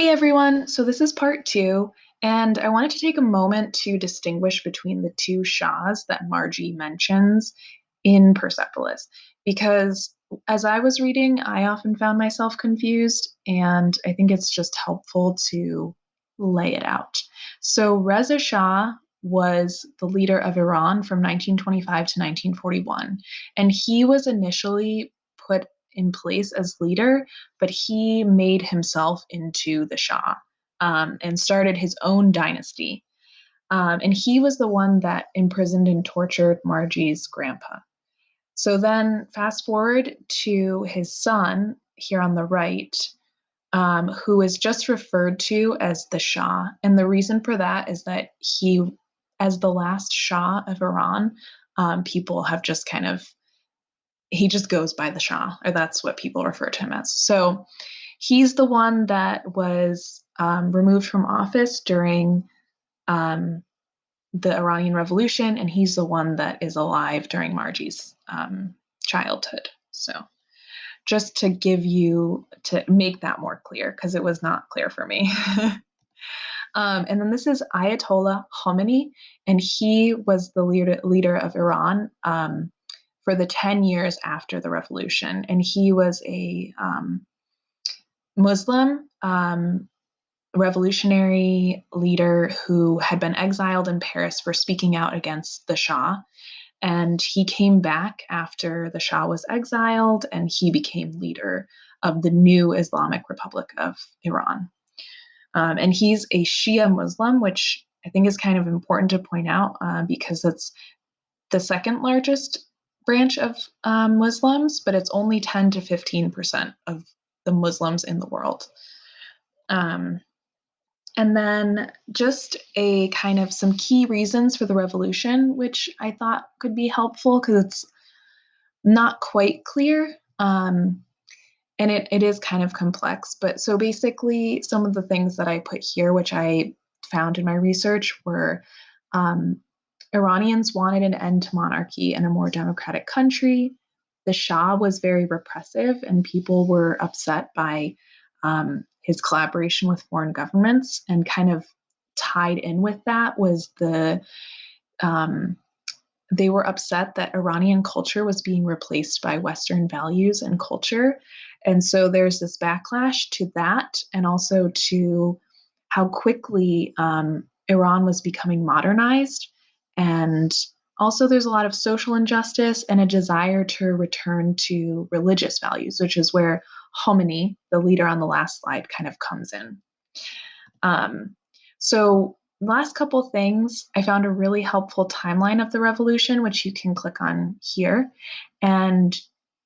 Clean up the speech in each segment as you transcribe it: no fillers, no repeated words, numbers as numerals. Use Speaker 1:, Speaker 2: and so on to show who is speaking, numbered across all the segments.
Speaker 1: Hey everyone, so this is part two, and I wanted to take a moment to distinguish between the two Shahs that Margie mentions in Persepolis, because as I was reading, I often found myself confused, and I think it's just helpful to lay it out. So Reza Shah was the leader of Iran from 1925 to 1941, and he was initially put in place as leader, but he made himself into the Shah and started his own dynasty. And he was the one that imprisoned and tortured Margie's grandpa. So then, fast forward to his son here on the right, who is just referred to as the Shah. And the reason for that is that he, as the last Shah of Iran, people have just kind of he just goes by the Shah, or that's what people refer to him as. So he's the one that was removed from office during um, the Iranian Revolution, and he's the one that is alive during Margie's childhood. So just to make that more clear, because it was not clear for me. And then this is Ayatollah Khomeini, and he was the leader of Iran for the 10 years after the revolution. And he was a Muslim revolutionary leader who had been exiled in Paris for speaking out against the Shah. And he came back after the Shah was exiled, and he became leader of the new Islamic Republic of Iran. And he's a Shia Muslim, which I think is kind of important to point out because it's the second largest branch of Muslims, but it's only 10 to 15% of the Muslims in the world. Um, and then just a kind of some key reasons for the revolution, which I thought could be helpful because it's not quite clear. And it is kind of complex. But so basically, some of the things that I put here, which I found in my research, were um, Iranians wanted an end to monarchy and a more democratic country. The Shah was very repressive, and people were upset by his collaboration with foreign governments. And kind of tied in with that was um, they were upset that Iranian culture was being replaced by Western values and culture. And so there's this backlash to that, and also to how quickly Iran was becoming modernized. And also, there's a lot of social injustice and a desire to return to religious values, which is where Khomeini, the leader on the last slide, kind of comes in. So last couple things, I found a really helpful timeline of the revolution, which you can click on here. And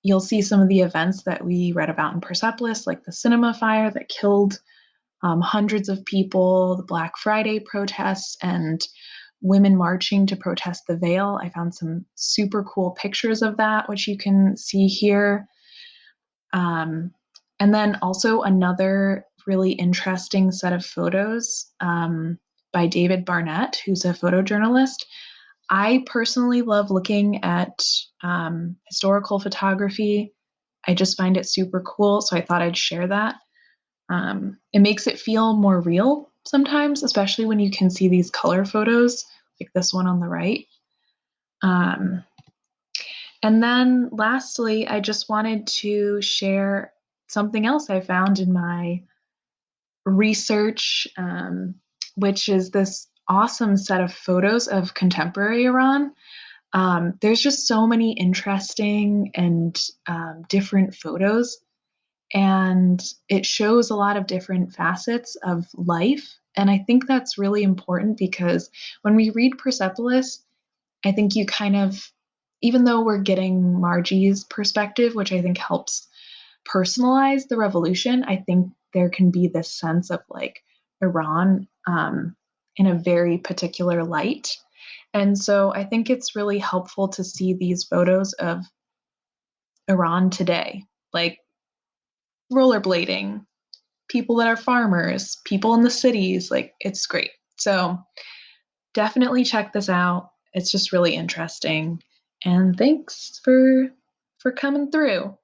Speaker 1: you'll see some of the events that we read about in Persepolis, like the cinema fire that killed hundreds of people, the Black Friday protests, and women marching to protest the veil. I found some super cool pictures of that, which you can see here. And then also another really interesting set of photos by David Barnett, who's a photojournalist. I personally love looking at historical photography. I just find it super cool, so I thought I'd share that. It makes it feel more real sometimes, especially when you can see these color photos, like this one on the right. Um, and then lastly, I just wanted to share something else I found in my research, which is this awesome set of photos of contemporary Iran. There's just so many interesting and different photos, and it shows a lot of different facets of life. And I think that's really important because when we read Persepolis, I think you kind of, even though we're getting Margie's perspective, which I think helps personalize the revolution, I think there can be this sense of like Iran in a very particular light. And so I think it's really helpful to see these photos of Iran today, like rollerblading, people that are farmers, people in the cities. Like it's great. So definitely check this out. It's just really interesting. And thanks for coming through.